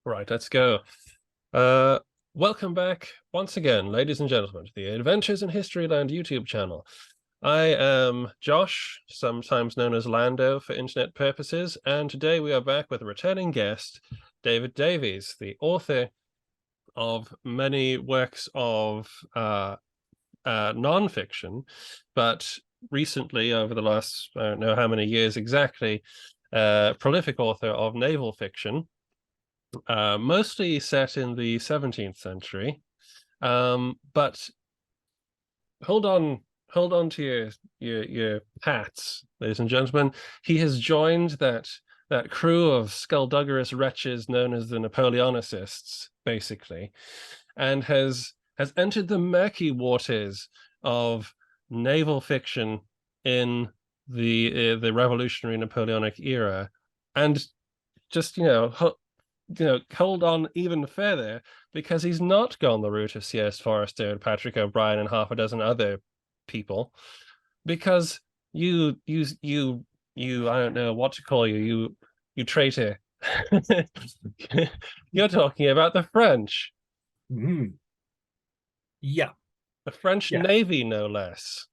Right, let's go. Uh, Welcome back once again, ladies and gentlemen, to the Adventures in Historyland YouTube channel. I am Josh, sometimes known as Lando for internet purposes, and today we are back with a returning guest, David Davies, the author of many works of non-fiction, but recently, over the last, I don't know how many years exactly, prolific author of naval fiction, mostly set in the 17th century. But hold on to your hats, ladies and gentlemen. He has joined that crew of skullduggerous wretches known as the Napoleonicists, basically, and has entered the murky waters of naval fiction in the revolutionary Napoleonic era, and just hold on even further, because he's not gone the route of C.S. Forrester and Patrick O'Brien and half a dozen other people, because you I don't know what to call you traitor. You're talking about the French. Mm. Yeah, The French yeah, Navy, no less.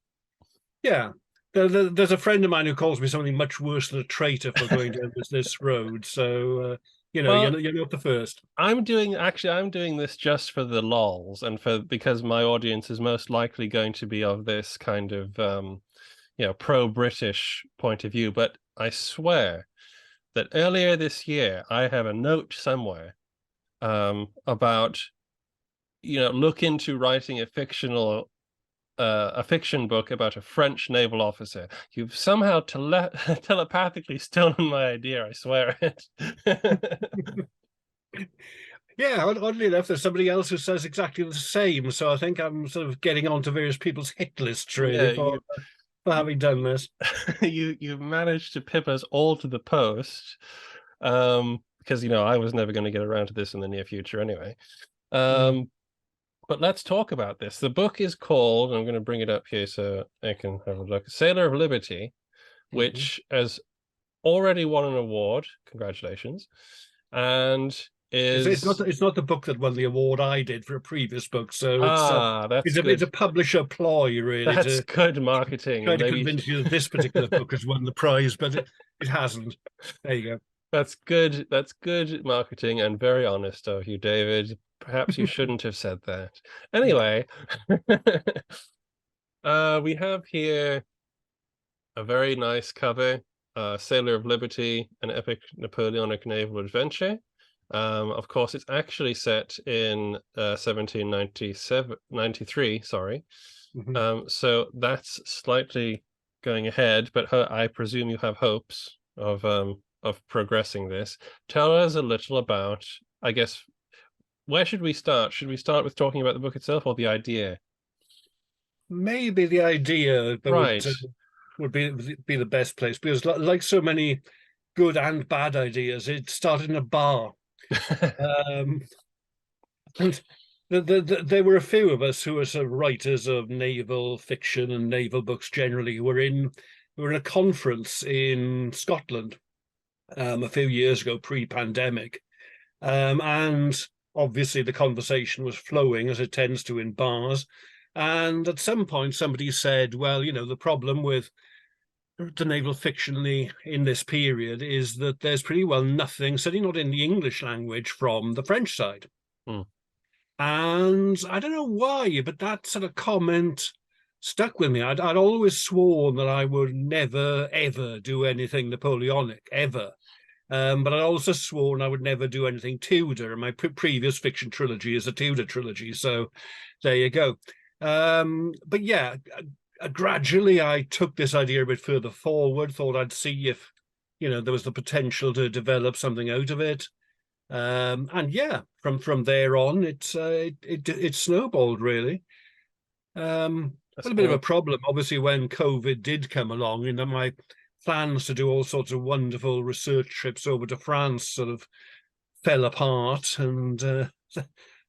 yeah. There's a friend of mine who calls me something much worse than a traitor for going down this road. So, Well, you're not the first. I'm doing this just for the lols, and for because my audience is most likely going to be of this kind of pro-British point of view. But I swear that earlier this year I have a note somewhere about look into writing a fiction book about a French naval officer. You've somehow telepathically stolen my idea, I swear it. Yeah, oddly enough, there's somebody else who says exactly the same. So I think I'm sort of getting onto various people's hit lists really Yeah, for having done this. you managed to pip us all to the post, because I was never going to get around to this in the near future anyway. Mm. But let's talk about this. The book is called, I'm going to bring it up here so I can have a look, Sailor of Liberty, Mm-hmm. which has already won an award. Congratulations. And is It's not the book that won the award I did for a previous book. So that's it's good. a publisher ploy really That's to good marketing. try to Maybe convince you that this particular book has won the prize, but it hasn't. There you that's good. That's good marketing and very honest of you, David. Perhaps you go. shouldn't have said that. Yeah. Anyway, we have here a very nice cover, Sailor of Liberty, an epic Napoleonic naval adventure. Of course, it's actually set in 1793, sorry. Mhm. So that's slightly going ahead, but I presume you have hopes of progressing this. Tell us a little about, I guess, where should we start? Should we start with talking about the book itself or the idea? Maybe the idea that Right. would be the best place because, like so many good and bad ideas, it started in a bar, um, and there were a few of us who were sort of writers of naval fiction and naval books generally. Were in a conference in Scotland a few years ago, pre-pandemic, and obviously the conversation was flowing as it tends to in bars. And at some point, somebody said, "Well, the problem with the naval fiction in this period is that there's pretty well nothing, certainly not in the English language, from the French side." Hmm. And I don't know why, but that sort of comment stuck with me. I'd always sworn that I would never, ever do anything Napoleonic, ever. But I'd also sworn I would never do anything Tudor. And my previous fiction trilogy is a Tudor trilogy. So there you go. But yeah, gradually I took this idea a bit further forward, thought I'd see if, there was the potential to develop something out of it. And yeah, from there on, it snowballed really. That's Well, a bit of a all. problem, obviously, when COVID did come along, and my plans to do all sorts of wonderful research trips over to France sort of fell apart. And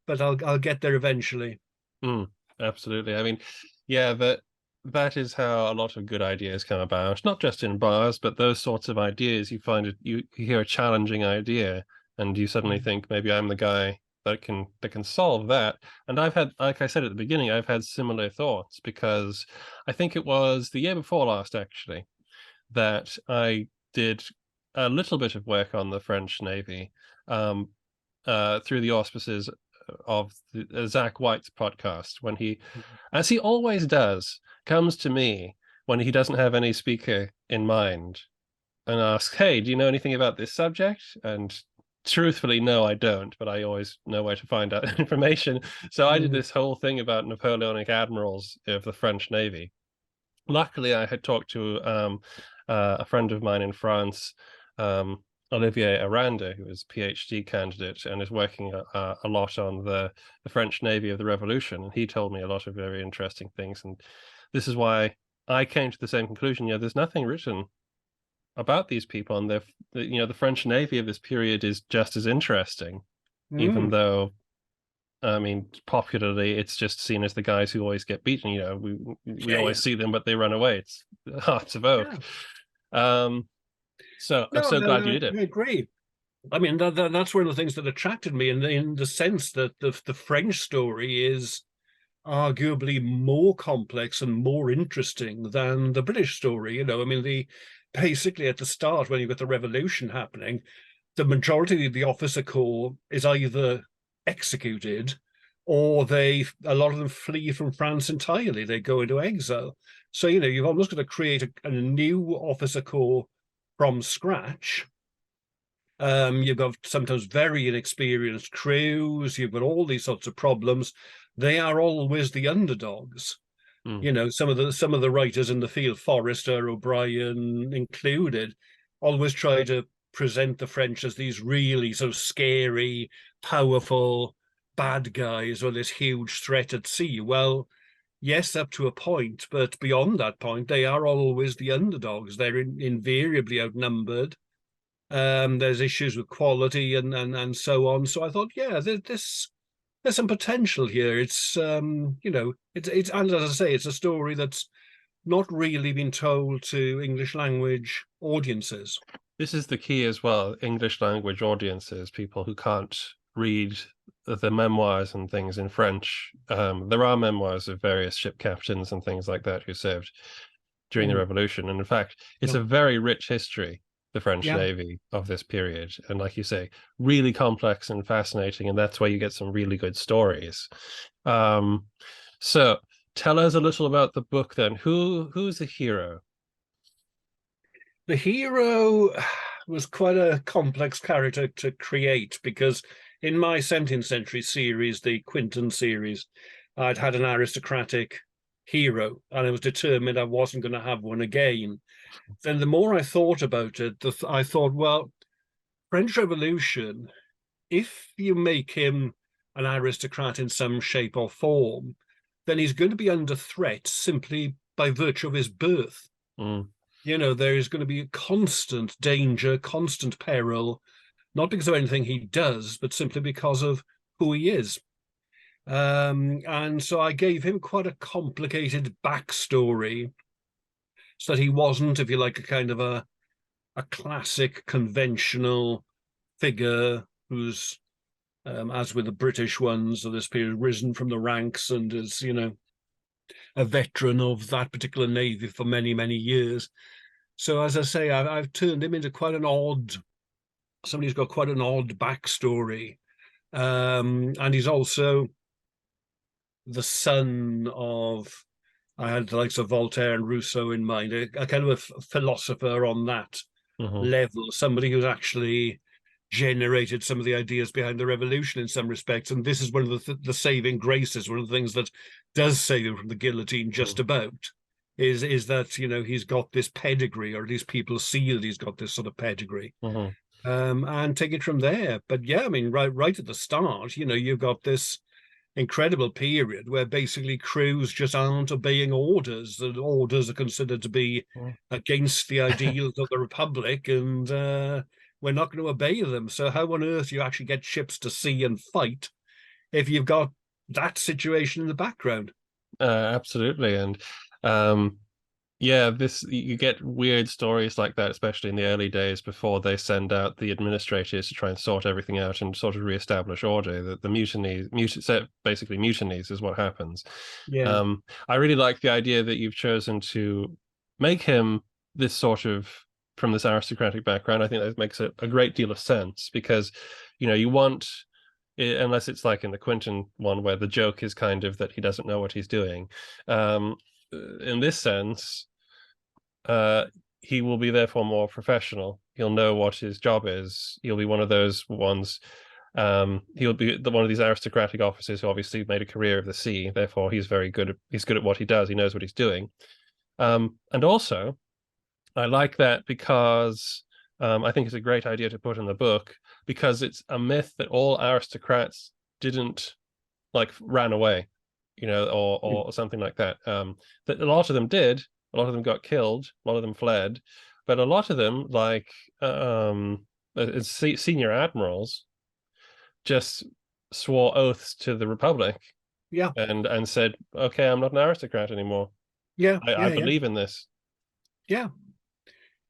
but I'll get there eventually. Mm, absolutely. I mean, yeah, that is how a lot of good ideas come about. Not just in bars, but those sorts of ideas. You find it, you hear a challenging idea, and you suddenly think maybe I'm the guy that can solve that. And I've had, like I said at the beginning, I've had similar thoughts, because I think it was the year before last, actually, that I did a little bit of work on the French Navy, um, through the auspices of Zach White's podcast, when he, as he always does, comes to me when he doesn't have any speaker in mind and asks, "Hey, do you know anything about this subject?" And truthfully, no, I don't, but I always know where to find out information. So I did this whole thing about Napoleonic admirals of the French Navy. Luckily, I had talked to a friend of mine in France, Olivier Aranda, who is a PhD candidate and is working a lot on the French Navy of the Revolution. And he told me a lot of very interesting things. And this is why I came to the same conclusion. There's nothing written about these people, and the French Navy of this period is just as interesting, even though, I mean, popularly, it's just seen as the guys who always get beaten. We always see them, but they run away. It's Hearts of Oak. So I'm so glad you did it. I agree. I mean, that's one of the things that attracted me, in the sense that the French story is arguably more complex and more interesting than the British story. I mean, basically at the start, when you've got the revolution happening, the majority of the officer corps is either executed, or a lot of them flee from France entirely. They go into exile. So, you've almost got to create a new officer corps from scratch. You've got sometimes very inexperienced crews. You've got all these sorts of problems. They are always the underdogs. Some of the writers in the field, Forrester, O'Brien included, always try to present the French as these really sort of scary, powerful bad guys, or this huge threat at sea. Well, yes, up to a point, but beyond that point, they are always the underdogs. They're invariably outnumbered. There's issues with quality and so on. So I thought, yeah, there's some potential here. It's it's and as I say, it's a story that's not really been told to English language audiences. This is the key as well. English language audiences, people who can't read the memoirs and things in French. There are memoirs of various ship captains and things like that who served during the Revolution. And in fact, it's a very rich history, the French Navy of this period. And like you say, really complex and fascinating. And that's where you get some really good stories. So tell us a little about the book then. Who's the hero? The hero was quite a complex character to create, because in my 17th century series, the Quinton series, I'd had an aristocratic hero, and I was determined I wasn't going to have one again. Then the more I thought about it, I thought, well, French Revolution, if you make him an aristocrat in some shape or form, then he's going to be under threat simply by virtue of his birth. There is going to be constant danger, constant peril, not because of anything he does, but simply because of who he is. And so I gave him quite a complicated backstory, so that he wasn't, if you like, a kind of a classic conventional figure who's, as with the British ones of this period, risen from the ranks and is, a veteran of that particular navy for many, many years. So, as I say, I've turned him into quite an odd, somebody who's got quite an odd backstory. And he's also the son of, I had the likes of Voltaire and Rousseau in mind, a kind of a philosopher on that level, somebody who's actually generated some of the ideas behind the revolution in some respects. And this is one of the saving graces, one of the things that does save him from the guillotine just about, is that, he's got this pedigree, or at least people see that he's got this sort of pedigree. And take it from there. But yeah, I mean, right at the start, you've got this incredible period where basically crews just aren't obeying orders. The orders are considered to be against the ideals of the Republic, and we're not going to obey them. So how on earth do you actually get ships to sea and fight if you've got that situation in the background? Absolutely. And Yeah, this you get weird stories like that, especially in the early days before they send out the administrators to try and sort everything out and sort of reestablish order. The basically mutinies is what happens. Yeah, I really like the idea that you've chosen to make him this sort of from this aristocratic background. I think that makes a great deal of sense because, you want unless it's like in the Quentin one where the joke is kind of that he doesn't know what he's doing. Um, in this sense, uh, he will be therefore more professional. He'll know what his job is. He'll be one of those ones. He'll be one of these aristocratic officers who obviously made a career of the sea. Therefore, he's very good. He's good at what he does. He knows what he's doing. And also, I like that because I think it's a great idea to put in the book because it's a myth that all aristocrats didn't like ran away, or something like that. That a lot of them did. A lot of them got killed. A lot of them fled, but a lot of them, like senior admirals, just swore oaths to the Republic yeah, and said, "Okay, I'm not an aristocrat anymore. yeah, I yeah, yeah, believe in this." yeah,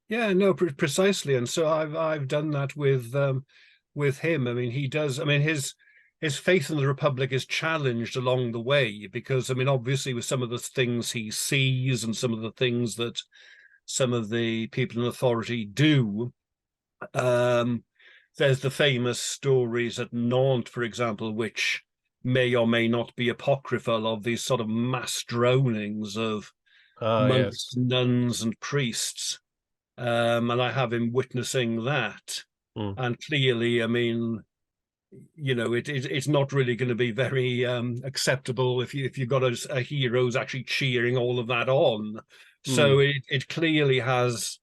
yeah. No, precisely. And so I've done that with him. I mean, he does. I mean, his faith in the Republic is challenged along the way because, I mean, obviously, with some of the things he sees and some of the things that some of the people in authority do. Um, there's the famous stories at Nantes, for example, which may or may not be apocryphal, of these sort of mass drownings of Ah, monks, yes. nuns, and priests. And I have him witnessing that. Mm. And clearly, I mean, it's not really going to be very acceptable if you've got a hero who's actually cheering all of that on. Mm. So it clearly has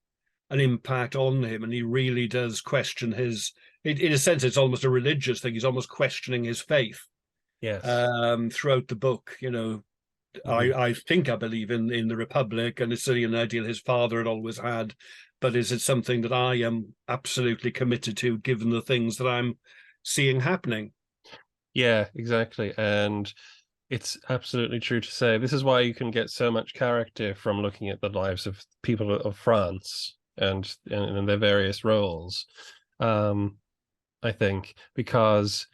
an impact on him, and he really does question his. In a sense, it's almost a religious thing. He's almost questioning his faith Yes. throughout the book. Hmm. I think I believe in the Republic, and it's certainly an ideal his father had always had. But is it something that I am absolutely committed to, given the things that I'm seeing happening? Yeah, exactly. And it's absolutely true to say this is why you can get so much character from looking at the lives of people of France and their various roles. Um, I think because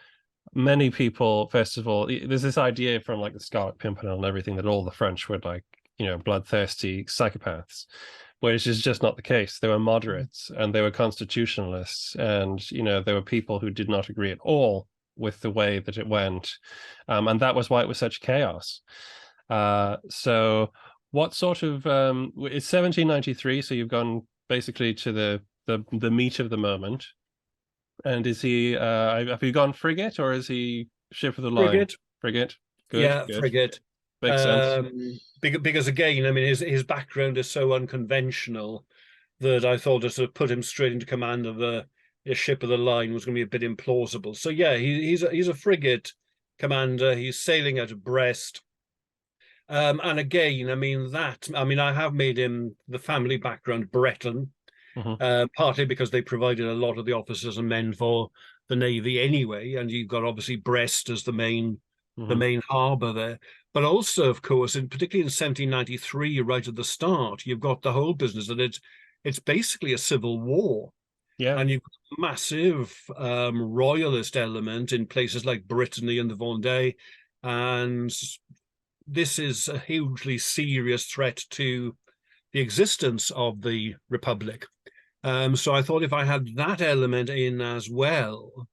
many people, first of all, there's this idea from like the Scarlet Pimpernel and everything that all the French were like, bloodthirsty psychopaths, which is just not the case. They were moderates and they were constitutionalists, and there were people who did not agree at all with the way that it went, and that was why it was such chaos. So, what sort of it's 1793, so you've gone basically to the meat of the moment. And is he? Have you gone frigate or is he ship of the line? Frigate, Frigate. Good, yeah, good. frigate. Makes sense. Because again, I mean, his background is so unconventional that I thought to sort of put him straight into command of a ship of the line was going to be a bit implausible. So yeah, he's a frigate commander. He's sailing out of Brest. And again, I mean, I have made him the family background Breton, Hmm. partly because they provided a lot of the officers and men for the Navy anyway, and you've got obviously Brest as the Hmm. main harbour there. But also, of course, particularly in 1793, right at the start, you've got the whole business that it's basically a civil war, Yeah. and you've got a massive royalist element in places like Brittany and the Vendée, and this is a hugely serious threat to the existence of the Republic. So I thought if I had that element in as well,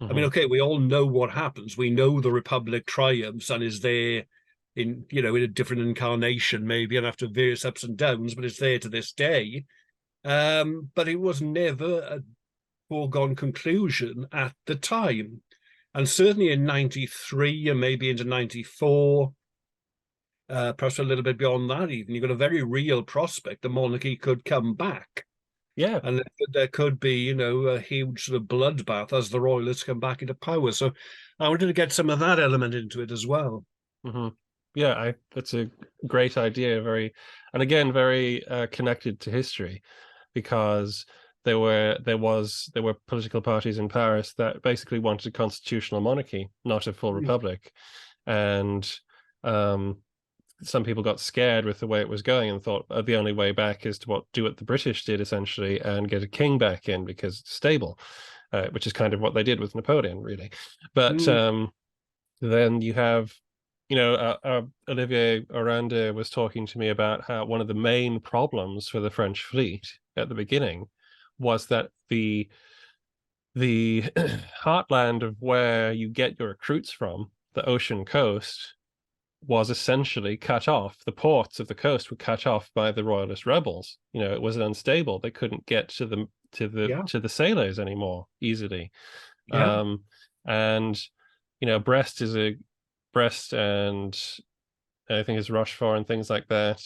I mean, Hmm. okay, we all know what happens. We know the Republic triumphs and is there in a different incarnation, maybe, and after various ups and downs, but it's there to this day. But it was never a foregone conclusion at the time. And certainly in 93 and maybe into 94, perhaps a little bit beyond that, even, you've got a very real prospect the monarchy could come back. Yeah. And there could be, a huge sort of bloodbath as the royalists come back into power. So I wanted to get some of that element into it as well. Hmm. Yeah. That's a great idea. And again, very connected to history, because there were political parties in Paris that basically wanted a constitutional monarchy, not a full republic, and um, some people got scared with the way it was going and thought the only way back is to do what the British did essentially and get a king back in because it's stable, which is kind of what they did with Napoleon, really. But then you have, Olivier Orande was talking to me about how one of the main problems for the French fleet at the beginning was that the heartland of where you get your recruits from, the ocean coast, was essentially cut off. The ports of the coast were cut off by the royalist rebels. It was unstable. They couldn't get to the sailors anymore easily. And Brest and I think it's Rochefort and things like that.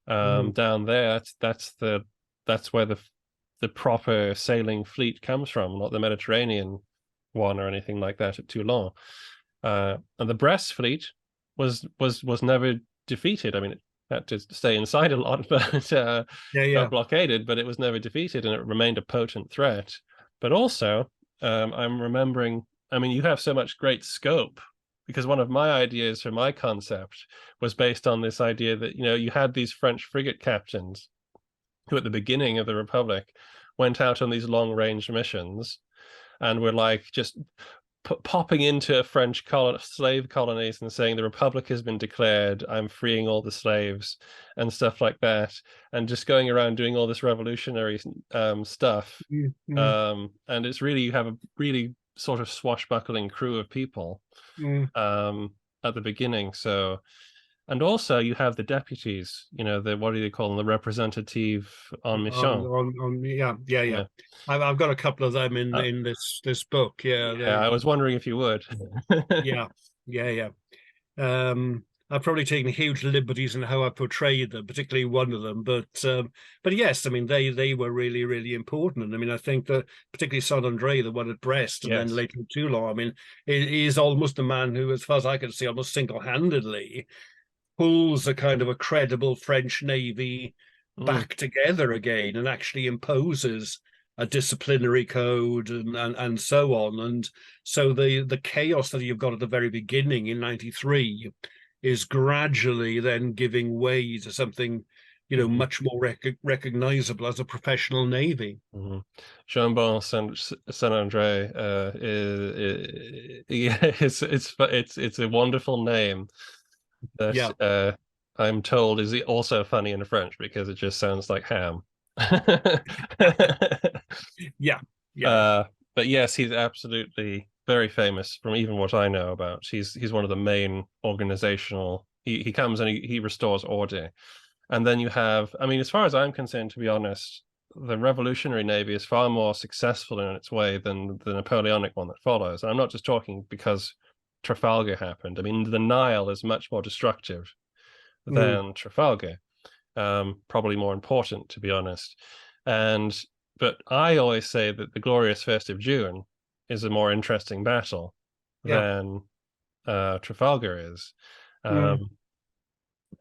Down there, that's where the proper sailing fleet comes from, not the Mediterranean one or anything like that at Toulon. And the Brest fleet was never defeated. I mean, it had to stay inside a lot, but got blockaded, but it was never defeated, and it remained a potent threat. But also, I'm remembering, I mean, you have so much great scope, because one of my ideas for my concept was based on this idea that, you had these French frigate captains who at the beginning of the Republic went out on these long-range missions and were like just popping into French slave colonies and saying the Republic has been declared, I'm freeing all the slaves and stuff like that, and just going around doing all this revolutionary stuff. And it's really, you have a really sort of swashbuckling crew of people at the beginning. So, and also you have the deputies, what do they call them? The representative en mission. Yeah. I've got a couple of them in this book. I was wondering if you would. Yeah. I've probably taken huge liberties in how I portrayed them, particularly one of them. But yes, I mean they were really, really important. And I mean, I think that particularly Saint-André, the one at Brest, and then later Toulon, I mean, he is almost the man who, as far as I can see, almost single-handedly pulls a kind of a credible French Navy back together again and actually imposes a disciplinary code and so on. And so the chaos that you've got at the very beginning in 93 is gradually then giving way to something, much more recognizable as a professional navy. Jean-Bon Saint-André it's a wonderful name that I'm told is also funny in French because it just sounds like ham. But yes, he's absolutely very famous from even what I know about. He's one of the main organizational. He comes and he restores order. And then you have, I mean, as far as I'm concerned, to be honest, the Revolutionary Navy is far more successful in its way than the Napoleonic one that follows. And I'm not just talking because Trafalgar happened. I mean, the Nile is much more destructive than Trafalgar. Probably more important, to be honest. But I always say that the Glorious 1st of June is a more interesting battle than Trafalgar is.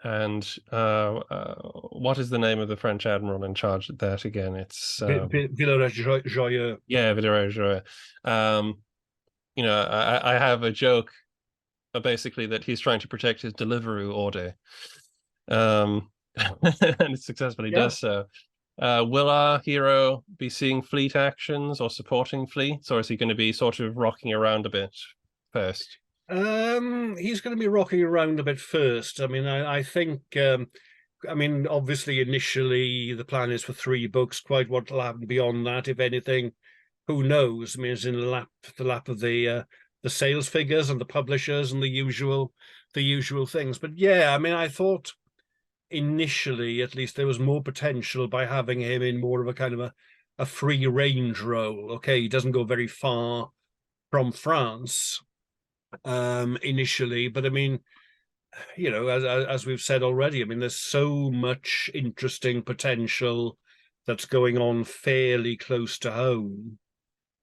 And what is the name of the French admiral in charge of that again? It's Villeroy-Joyeux. Yeah, Villeroy-Joyeux. I have a joke, basically, that he's trying to protect his Deliveroo order, and it successfully does so. Will our hero be seeing fleet actions or supporting fleets, or is he going to be sort of rocking around a bit first? He's going to be rocking around a bit first. I mean, I think, I mean, obviously, initially, the plan is for 3 books. Quite what will happen beyond that, if anything, who knows? I mean, it's in the lap of the sales figures and the publishers and the usual things. But yeah, I mean, I thought initially, at least, there was more potential by having him in more of a kind of a free range role. Okay, he doesn't go very far from France initially, but I mean, as we've said already, I mean, there's so much interesting potential that's going on fairly close to home.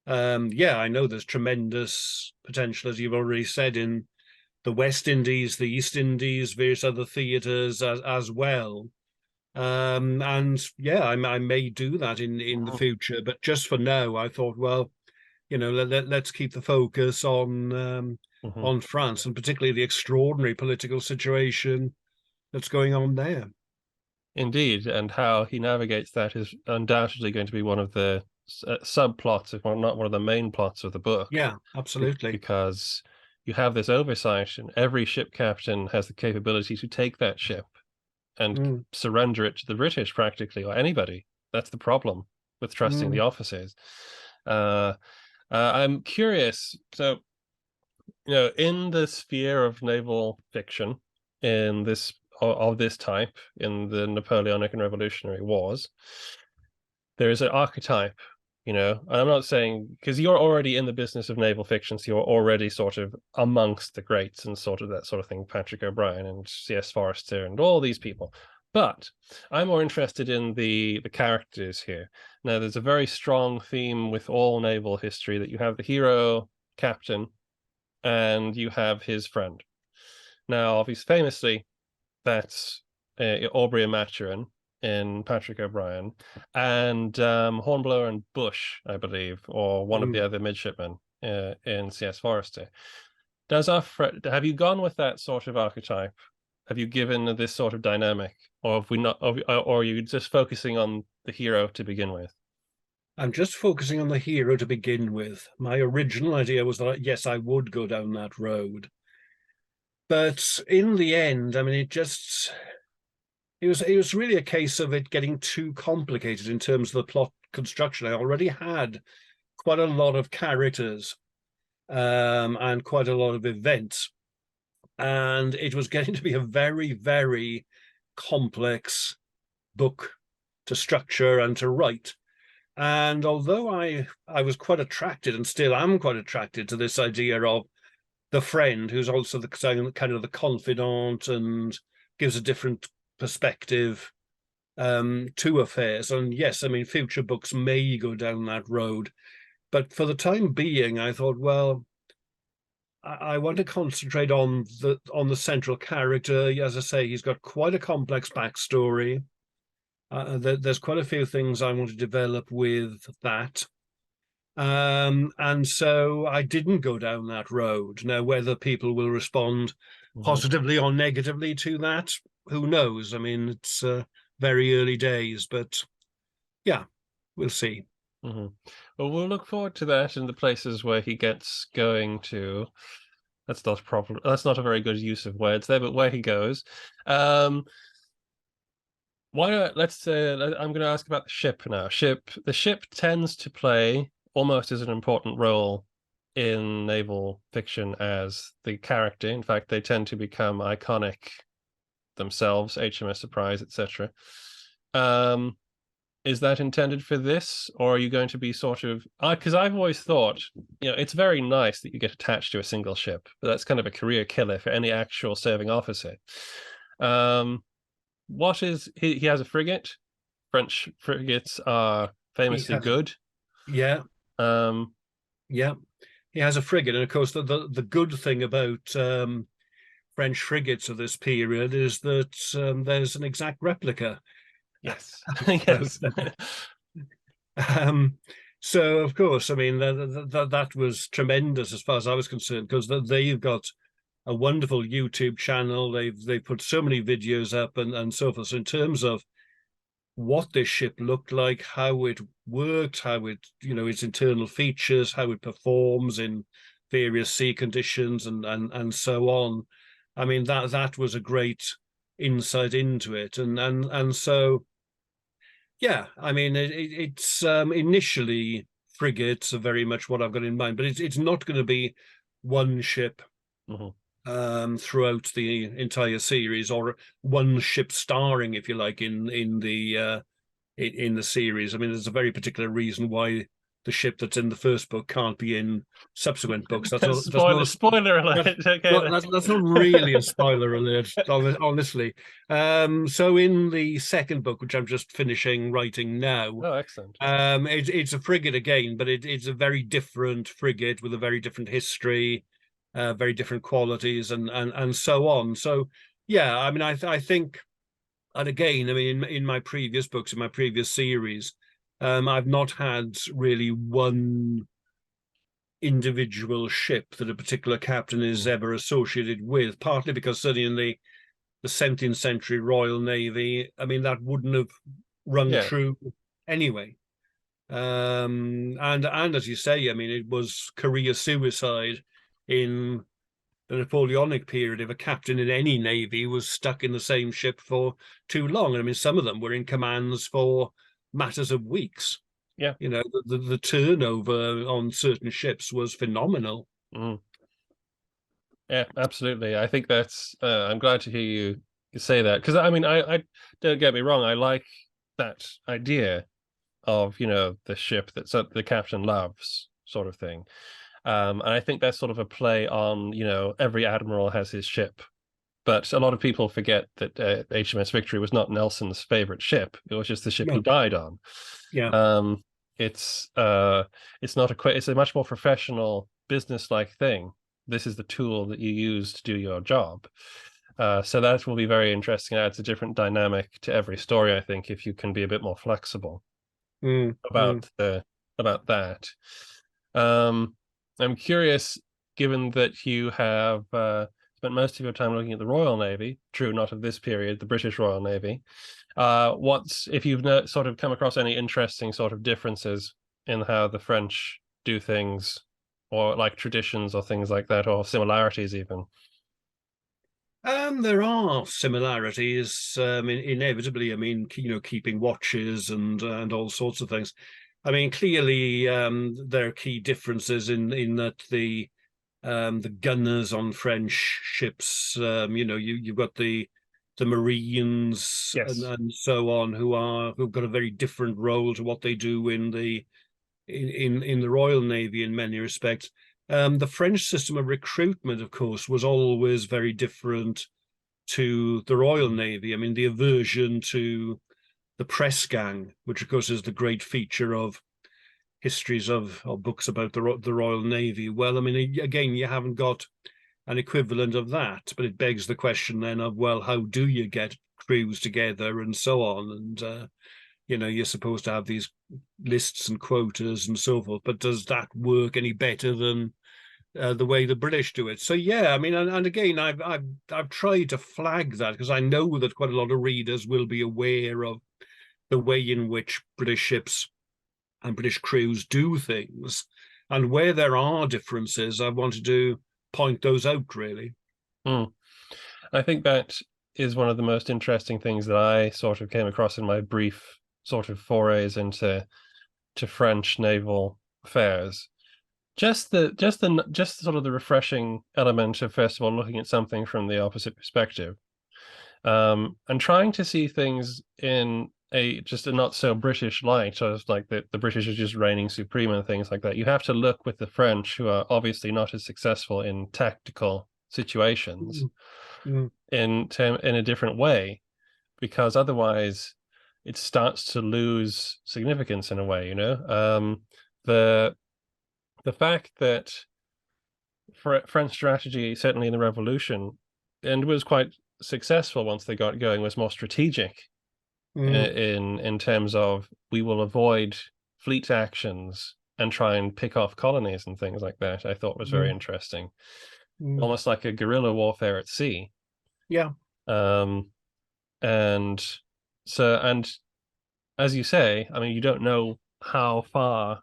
I know there's tremendous potential, as you've already said, in the West Indies, the East Indies, various other theaters as well. I may do that in the future, but just for now, I thought, well, let's keep the focus on France, and particularly the extraordinary political situation that's going on there. Indeed, and how he navigates that is undoubtedly going to be one of the subplots, if not one of the main plots of the book, Yeah, absolutely. because you have this oversight, and every ship captain has the capability to take that ship and Mm, surrender it to the British, practically, or anybody. That's the problem with trusting the mm. officers. Uh, I'm curious. So, in the sphere of naval fiction, in this of this type, in the Napoleonic and Revolutionary Wars, there is an archetype. And I'm not saying, because you're already in the business of naval fiction, so you're already sort of amongst the greats and sort of that sort of thing, Patrick O'Brien and C.S. Forrester and all these people. But I'm more interested in the characters here. Now, there's a very strong theme with all naval history that you have the hero, captain, and you have his friend. Now, obviously, famously, that's Aubrey and Maturin in Patrick O'Brien, and Hornblower and Bush, I believe, or one of the Mm. other midshipmen in C.S. Forrester. Have you gone with that sort of archetype? Have you given this sort of dynamic, or have we not? Or are you just focusing on the hero to begin with? I'm just focusing on the hero to begin with. My original idea was that, yes, I would go down that road. But in the end, I mean, it was really a case of it getting too complicated in terms of the plot construction. I already had quite a lot of characters and quite a lot of events, and it was getting to be a very, very complex book to structure and to write. And although I was quite attracted, and still am quite attracted, to this idea of the friend who's also the kind of the confidant and gives a different perspective to affairs. And yes, I mean, future books may go down that road, but for the time being, I thought, well, I want to concentrate on the central character. As I say, he's got quite a complex backstory. There's quite a few things I want to develop with that. And so I didn't go down that road. Now, whether people will respond Mhm. positively or negatively to that, who knows? I mean, it's very early days, but yeah, we'll see. Mm-hmm. Well, we'll look forward to that in the places where he gets going to. That's not a very good use of words there, but where he goes. Um, why not? Let's say I'm going to ask about the ship now. The ship tends to play almost as an important role in naval fiction as the character. In fact, they tend to become iconic themselves, HMS Surprise, etc. Um, is that intended for this, or are you going to be sort of, because I've always thought, it's very nice that you get attached to a single ship, but that's kind of a career killer for any actual serving officer. um what is he has a frigate. French frigates are He famously has, good. yeah, um yeah. He has a frigate, and of course, the good thing about French frigates of this period is that there's an exact replica yes. of both. Yes. Um, so, of course, I mean, that was tremendous as far as I was concerned, because they've got a wonderful YouTube channel. They've put so many videos up and so forth. So in terms of what this ship looked like, how it worked, how it, its internal features, how it performs in various sea conditions and so on. I mean, that was a great insight into it. And so yeah, I mean, it's initially frigates are very much what I've got in mind, but it's not going to be one ship Mhm. throughout the entire series, or one ship starring, if you like, in the series. I mean, there's a very particular reason why the ship that's in the first book can't be in subsequent books. That's not that's not Spoiler that's alert. Okay, not that's not really a spoiler alert, honestly. So in the second book, which I'm just finishing writing now, oh, excellent. it's a frigate again, but it's a very different frigate with a very different history, very different qualities, and so on. So yeah, I mean, I think, and again, I mean, in my previous books, in my previous series, I've not had really one individual ship that a particular captain is Mhm. ever associated with, partly because certainly in the 17th century Royal Navy, I mean, that wouldn't have rung Yeah. true anyway. And as you say, I mean, it was career suicide in the Napoleonic period if a captain in any navy was stuck in the same ship for too long. I mean, some of them were in commands for matters of weeks. Yeah. You know, the turnover on certain ships was phenomenal. Mm. Yeah, absolutely. I think that's I'm glad to hear you say that, because I mean, I don't get me wrong, I like that idea of, you know, the ship that the captain loves, sort of thing. And I think that's sort of a play on, you know, every admiral has his ship. But a lot of people forget that HMS Victory was not Nelson's favorite ship. It was just the ship he No, died on. yeah. Um, it's not it's a much more professional, business-like thing. This is the tool that you use to do your job. So that will be very interesting. It adds a different dynamic to every story, I think, if you can be a bit more flexible Mm, mm. about that. Um, I'm curious, given that you have spent most of your time looking at the Royal Navy, true, not of this period, the British Royal Navy. What's if you've sort of come across any interesting sort of differences in how the French do things, or like traditions or things like that, or similarities even? There are similarities, inevitably. I mean, you know, keeping watches and all sorts of things. I mean, clearly, there are key differences in that the gunners on French ships, you know, you've got the Marines Yes. and so on who've got a very different role to what they do in the Royal Navy in many respects. The French system of recruitment, of course, was always very different to the Royal Navy. I mean, the aversion to the press gang, which of course is the great feature of histories of or books about the Royal Navy. Well, I mean, again, you haven't got an equivalent of that, but it begs the question then of, well, how do you get crews together and so on? And you know, you're supposed to have these lists and quotas and so forth, but does that work any better than the way the British do it? So yeah, I mean, and again, I've tried to flag that because I know that quite a lot of readers will be aware of the way in which British ships and British crews do things, and where there are differences, I wanted to point those out really. Mm. I think that is one of the most interesting things that I sort of came across in my brief sort of forays into French naval affairs. Just sort of the refreshing element of, first of all, looking at something from the opposite perspective, and trying to see things in just a not so British light, as like the British are just reigning supreme and things like that. You have to look with the French, who are obviously not as successful in tactical situations, Mm, in a different way, because otherwise it starts to lose significance in a way, you know. The fact that French strategy, certainly in the Revolution, and was quite successful once they got going, was more strategic mm, in terms of, we will avoid fleet actions and try and pick off colonies and things like that. I thought was very mm, interesting, mm. almost like a guerrilla warfare at sea. Yeah. Um, and and as you say, I mean, you don't know how far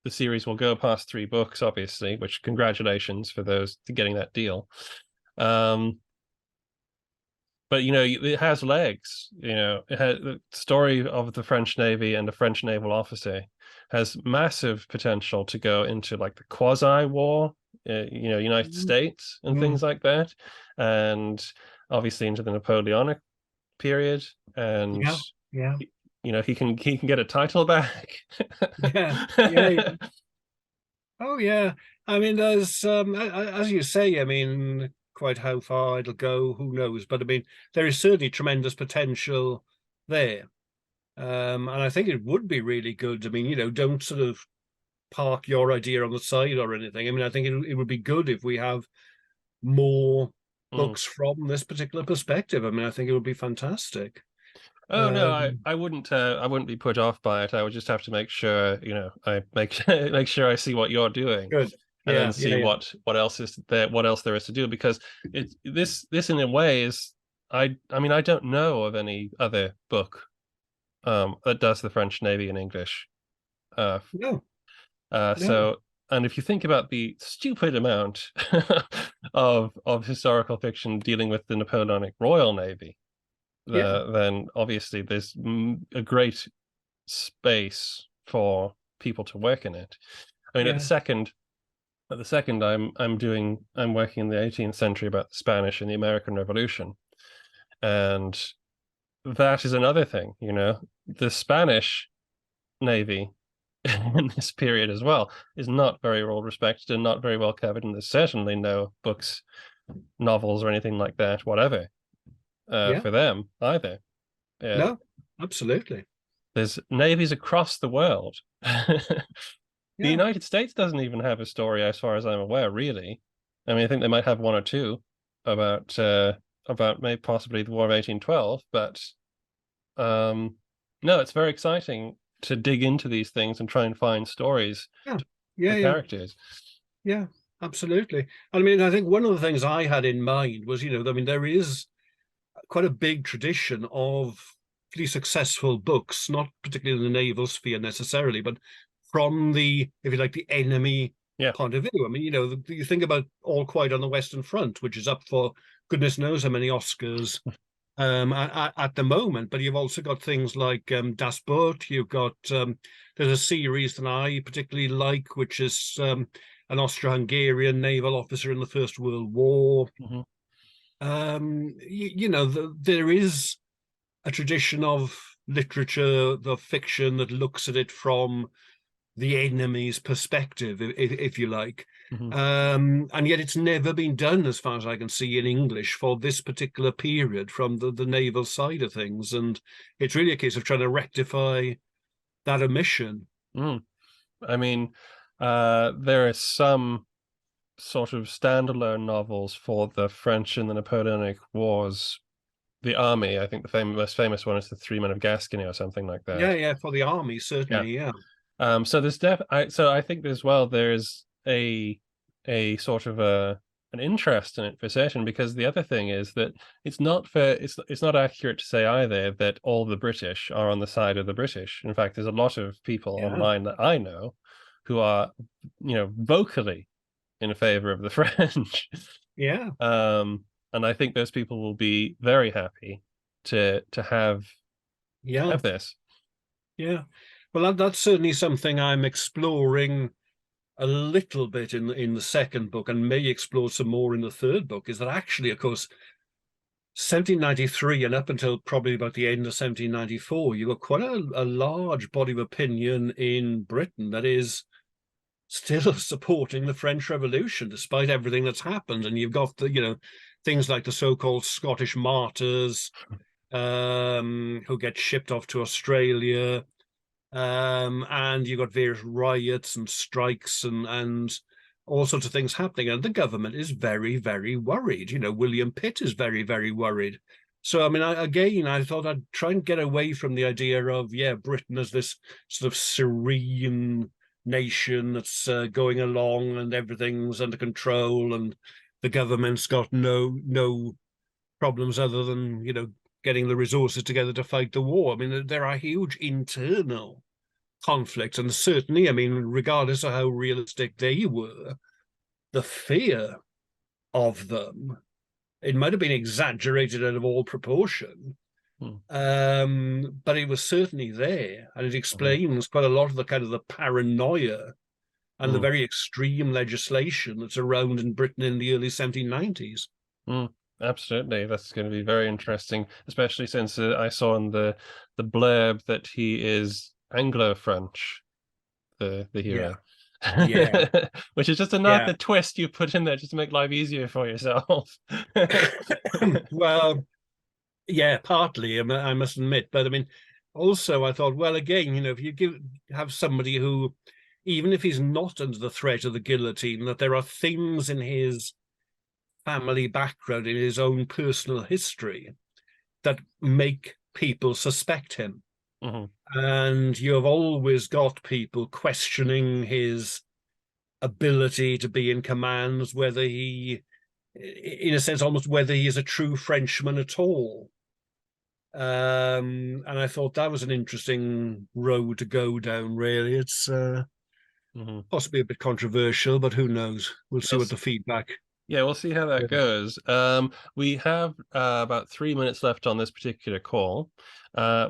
the series will go past 3 books, obviously, which congratulations for those to getting that deal. Um, but you know, it has legs. You know, it has the story of the French Navy and the French naval officer has massive potential to go into like the quasi-war, you know, United Mm, States and things mm. like that, and obviously into the Napoleonic period. And Yeah. Yeah. you know, he can get a title back. Yeah. Yeah. Yeah. Oh yeah. I mean, there's as you say, I mean, quite how far it'll go, who knows? But I mean, there is certainly tremendous potential there. And I think it would be really good. I mean, you know, don't sort of park your idea on the side or anything. I mean, I think it would be good if we have more Mm. books from this particular perspective. I mean, I think it would be fantastic. Oh no, Um, I wouldn't be put off by it. I would just have to make sure, you know, I make make sure I see what you're doing, Good. and then Yeah, yeah, see yeah. what else is there, what else there is to do, because this in a way is I mean, I don't know of any other book that does the French Navy in English. Uh, No, no, so, and if you think about the stupid amount of historical fiction dealing with the Napoleonic Royal Navy, yeah, then obviously there's a great space for people to work in it. I mean, yeah, at the second, I'm working in the 18th century about the Spanish and the American Revolution, and that is another thing. The Spanish Navy in this period as well is not very well respected and not very well covered, and there's certainly no books, novels, or anything like that, whatever, yeah. for them either. Uh, No, absolutely. there's navies across the world. The Yeah, United States doesn't even have a story, as far as I'm aware, really. I mean, I think they might have one or two about maybe possibly the War of 1812, but no, it's very exciting to dig into these things and try and find stories yeah, yeah, for yeah, characters. yeah. Absolutely. I mean, I think one of the things I had in mind was, I mean, there is quite a big tradition of pretty successful books, not particularly in the naval sphere necessarily, but from the, if you like, the enemy Yeah. point of view. I mean, you think about All Quiet on the Western Front, which is up for goodness knows how many Oscars at the moment, but you've also got things like Das Boot. You've got there's a series that I particularly like, which is an Austro-Hungarian naval officer in the First World War. Mm-hmm. There is a tradition of literature, the fiction that looks at it from the enemy's perspective, if you like. Mm-hmm. And yet it's never been done, as far as I can see, in English for this particular period from the naval side of things. And it's really a case of trying to rectify that omission. Mm. I mean, there are some sort of standalone novels for the French and the Napoleonic Wars. The army, I think the most famous one is the Three Men of Gascony or something like Yeah, that. yeah, for the army, Yeah. certainly, yeah. So I think as well there's a sort of an interest in it for certain, because the other thing is that it's not accurate to say either that all the British are on the side of the British. In fact, there's a lot of people Yeah, online that I know who are, vocally in favor of the French. yeah, And I think those people will be very happy to yeah, have this. yeah. Well, that's certainly something I'm exploring a little bit in the second book, and may explore some more in the third book. Is that actually, of course, 1793 and up until probably about the end of 1794, you got quite a large body of opinion in Britain that is still supporting the French Revolution despite everything that's happened. And you've got things like the so-called Scottish martyrs who get shipped off to Australia. And you've got various riots and strikes and all sorts of things happening. And the government is very, very worried. William Pitt is very, very worried. So, I mean, I thought I'd try and get away from the idea of, Britain as this sort of serene nation that's going along and everything's under control and the government's got no problems other than, getting the resources together to fight the war. I mean, there are huge internal conflicts, and certainly, I mean, regardless of how realistic they were, the fear of them, it might have been exaggerated out of all proportion, Hmm. but it was certainly there, and it Mhm. explains quite a lot of the kind of the paranoia and the Mm. very extreme legislation that's around in Britain in the early 1790s. Mm. Absolutely, that's going to be very interesting, especially since I saw in the blurb that he is Anglo-French, the Yeah, hero, yeah, which is just yeah. another twist you put in there just to make life easier for yourself. Well, yeah, partly, I must admit, but I mean, also I thought, well, again, if you have somebody who, even if he's not under the threat of the guillotine, that there are things in his family background, in his own personal history, that make people suspect him. Mhm. And you have always got people questioning his ability to be in commands, whether he in a sense, almost whether he is a true Frenchman at all. And I thought that was an interesting road to go down, really. It's possibly a bit controversial, but who knows? We'll see what the feedback. Yeah, we'll see how that goes. We have about 3 minutes left on this particular call.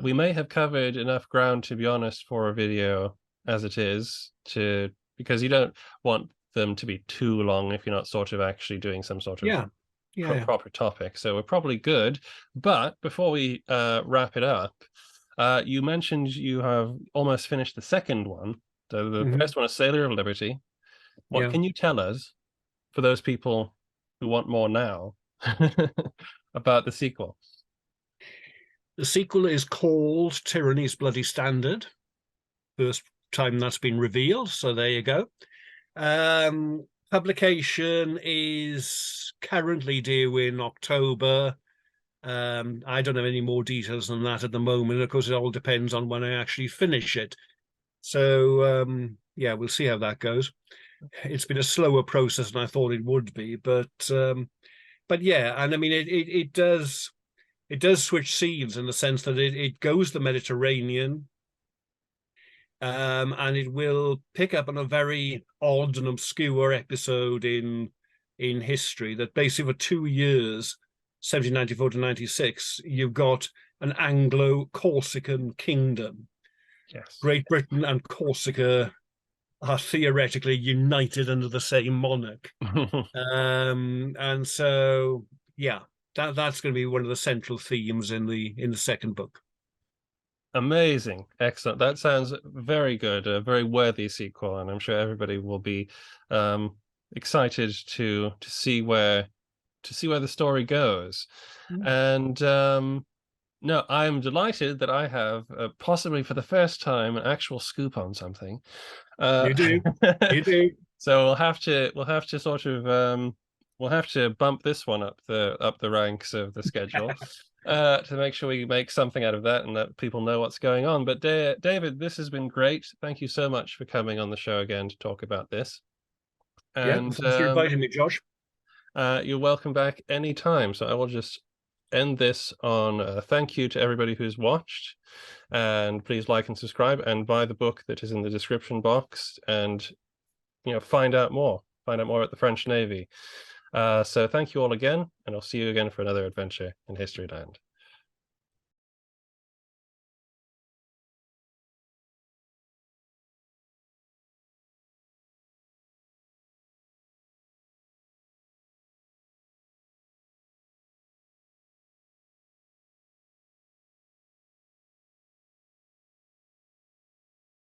We may have covered enough ground, to be honest, for a video as it is, because you don't want them to be too long if you're not sort of actually doing some sort of proper topic. So we're probably good. But before we wrap it up, you mentioned you have almost finished the second one. So the first one is Sailor of Liberty. What can you tell us, for those people who want more now, about the sequel? The sequel is called Tyranny's Bloody Standard. First time that's been revealed, so there you go. Publication is currently due in October. I don't have any more details than that at the moment. Of course, it all depends on when I actually finish it. So, yeah, we'll see how that goes. It's been a slower process than I thought it would be, but yeah, and I mean it does switch scenes in the sense that it goes the Mediterranean, and it will pick up on a very odd and obscure episode in history that basically for 2 years, 1794 to 96, you've got an Anglo-Corsican kingdom. Yes, Great Britain and Corsica are theoretically united under the same monarch. And so, yeah, that's going to be one of the central themes in the second book. Amazing, excellent. That sounds very good, a very worthy sequel, and I'm sure everybody will be excited to see where the story goes. And no, I'm delighted that I have possibly for the first time an actual scoop on something. You do. So we'll have to sort of we'll have to bump this one up the ranks of the schedule to make sure we make something out of that and that people know what's going on. But David, this has been great. Thank you so much for coming on the show again to talk about this. And thanks for inviting me, Josh. You're welcome back anytime. So I will just end this on thank you to everybody who's watched, and please like and subscribe and buy the book that is in the description box, and find out more at the French Navy. So thank you all again, and I'll see you again for another adventure in Historyland.